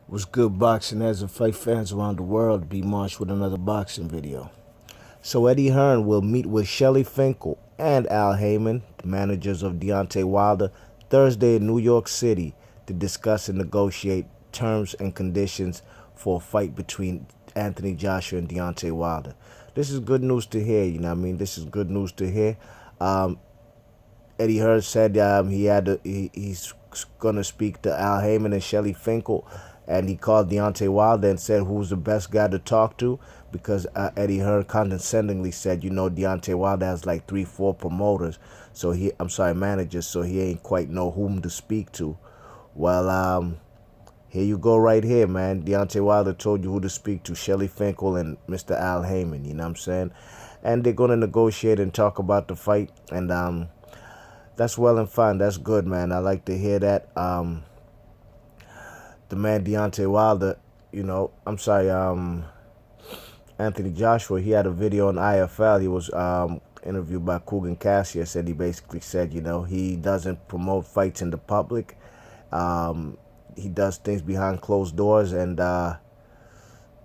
What's good, boxing as and fight fans around the world? Be Marsh with another boxing video. So Eddie Hearn will meet with Shelly Finkel and Al Haymon, the managers of Deontay Wilder, Thursday in New York City to discuss and negotiate terms and conditions for a fight between Anthony Joshua and Deontay Wilder. This is good news to hear, you know what I mean? This is good news to hear. Um, Eddie Hearn said he's gonna speak to Al Haymon and Shelly Finkel, and he called Deontay Wilder and said who's the best guy to talk to because Eddie Hearn condescendingly said, Deontay Wilder has like 3, 4 promoters, managers, so he ain't quite know whom to speak to. Well, here you go right here, man. Deontay Wilder told you who to speak to, Shelly Finkel and Mr. Al Haymon, you know what I'm saying? And they're gonna negotiate and talk about the fight, and that's well and fine. That's good, man. I like to hear that. The man Deontay Wilder, Anthony Joshua, he had a video on IFL. He was interviewed by Kugan Cassius, and he basically said, he doesn't promote fights in the public. He does things behind closed doors, and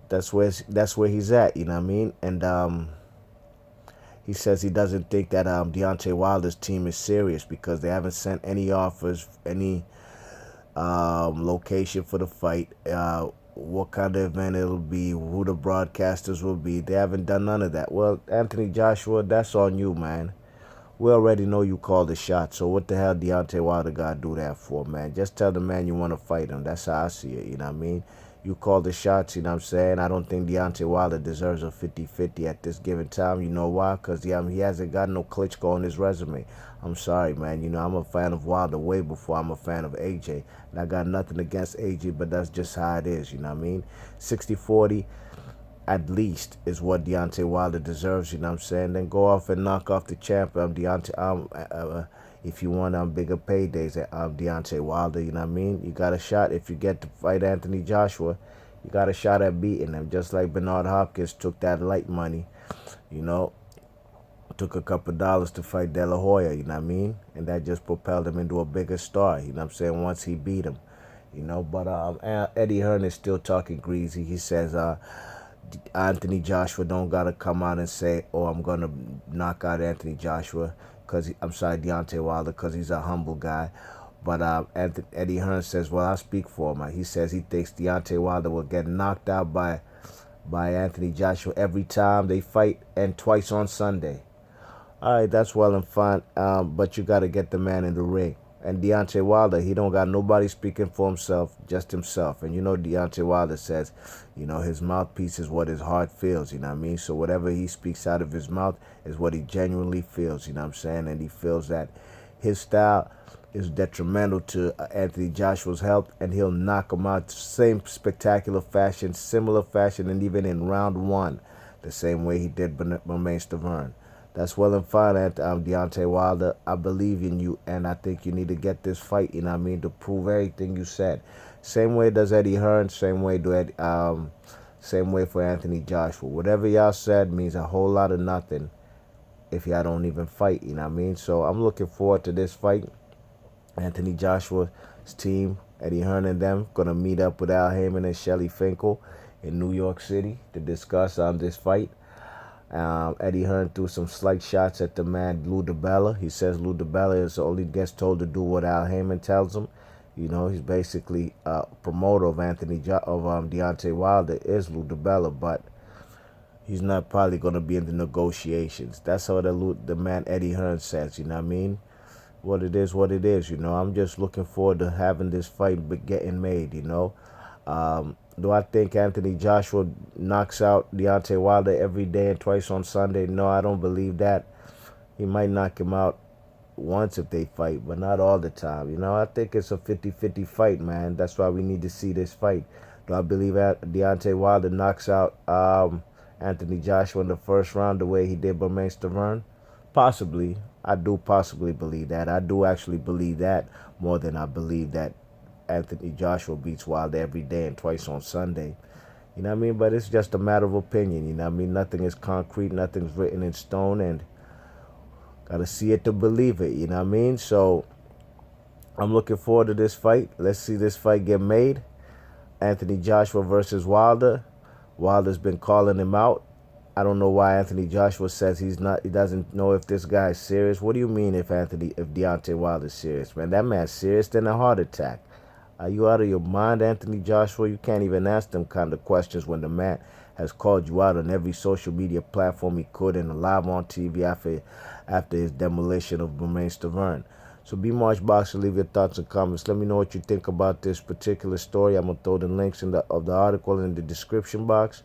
that's where he's at. You know what I mean? And he says he doesn't think that Deontay Wilder's team is serious because they haven't sent any offers, any location for the fight, what kind of event it'll be, who the broadcasters will be. They haven't done none of that. Well, Anthony Joshua, that's on you, man. We already know you called the shot, so what the hell Deontay Wilder got to do that for, man? Just tell the man you want to fight him. That's how I see it, you know what I mean? You call the shots, you know what I'm saying? I don't think Deontay Wilder deserves a 50-50 at this given time. You know why? Because he hasn't got no Klitschko on his resume. I'm sorry, man. I'm a fan of Wilder way before I'm a fan of AJ. And I got nothing against AJ, but that's just how it is, you know what I mean? 60-40 at least is what Deontay Wilder deserves, you know what I'm saying? Then go off and knock off the champ, if you want bigger paydays at Deontay Wilder, you know what I mean? You got a shot if you get to fight Anthony Joshua. You got a shot at beating him, just like Bernard Hopkins took that light money, took a couple dollars to fight De La Hoya, you know what I mean? And that just propelled him into a bigger star, you know what I'm saying, once he beat him, But Eddie Hearn is still talking greasy. He says Anthony Joshua don't got to come out and say, oh, I'm going to knock out Anthony Joshua, Deontay Wilder, because he's a humble guy. But Eddie Hearn says, well, I'll speak for him. He says he thinks Deontay Wilder will get knocked out by Anthony Joshua every time they fight and twice on Sunday. All right, that's well and fine, but you got to get the man in the ring. And Deontay Wilder, he don't got nobody speaking for himself, just himself. And Deontay Wilder says, his mouthpiece is what his heart feels, you know what I mean? So whatever he speaks out of his mouth is what he genuinely feels, you know what I'm saying? And he feels that his style is detrimental to Anthony Joshua's health, and he'll knock him out same spectacular fashion, similar fashion, and even in round 1, the same way he did Stavern. That's well and fine, Deontay Wilder. I believe in you, and I think you need to get this fight, you know what I mean, to prove everything you said. Same way does Eddie Hearn, same way for Anthony Joshua. Whatever y'all said means a whole lot of nothing if y'all don't even fight, you know what I mean? So I'm looking forward to this fight. Anthony Joshua's team, Eddie Hearn and them, going to meet up with Al Haymon and Shelly Finkel in New York City to discuss this fight. Eddie Hearn threw some slight shots at the man Lou DiBella. He says Lou DiBella only gets told to do what Al Haymon tells him. He's basically a promoter of Deontay Wilder is Lou DiBella, but he's not probably going to be in the negotiations. That's how the man Eddie Hearn says, you know what I mean? What it is, I'm just looking forward to having this fight getting made, Do I think Anthony Joshua knocks out Deontay Wilder every day and twice on Sunday? No, I don't believe that. He might knock him out once if they fight, but not all the time. I think it's a 50-50 fight, man. That's why we need to see this fight. Do I believe that Deontay Wilder knocks out Anthony Joshua in the first round the way he did Stavern? Possibly. I do possibly believe that. I do actually believe that more than I believe that Anthony Joshua beats Wilder every day and twice on Sunday. You know what I mean? But it's just a matter of opinion, you know what I mean? Nothing is concrete, nothing's written in stone, and gotta see it to believe it, you know what I mean? So I'm looking forward to this fight. Let's see this fight get made. Anthony Joshua versus Wilder. Wilder's been calling him out. I don't know why Anthony Joshua says he's not. He doesn't know if this guy is serious. What do you mean if Deontay Wilder's serious, man? That man's serious than a heart attack. Are you out of your mind, Anthony Joshua? You can't even ask them kind of questions when the man has called you out on every social media platform he could and live on TV after his demolition of Bermain Stavern. So be March Boxer, leave your thoughts and comments. Let me know what you think about this particular story. I'm gonna throw the links of the article in the description box.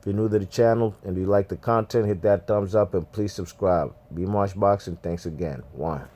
If you're new to the channel and you like the content, hit that thumbs up and please subscribe. Be March Boxing. Thanks again. One.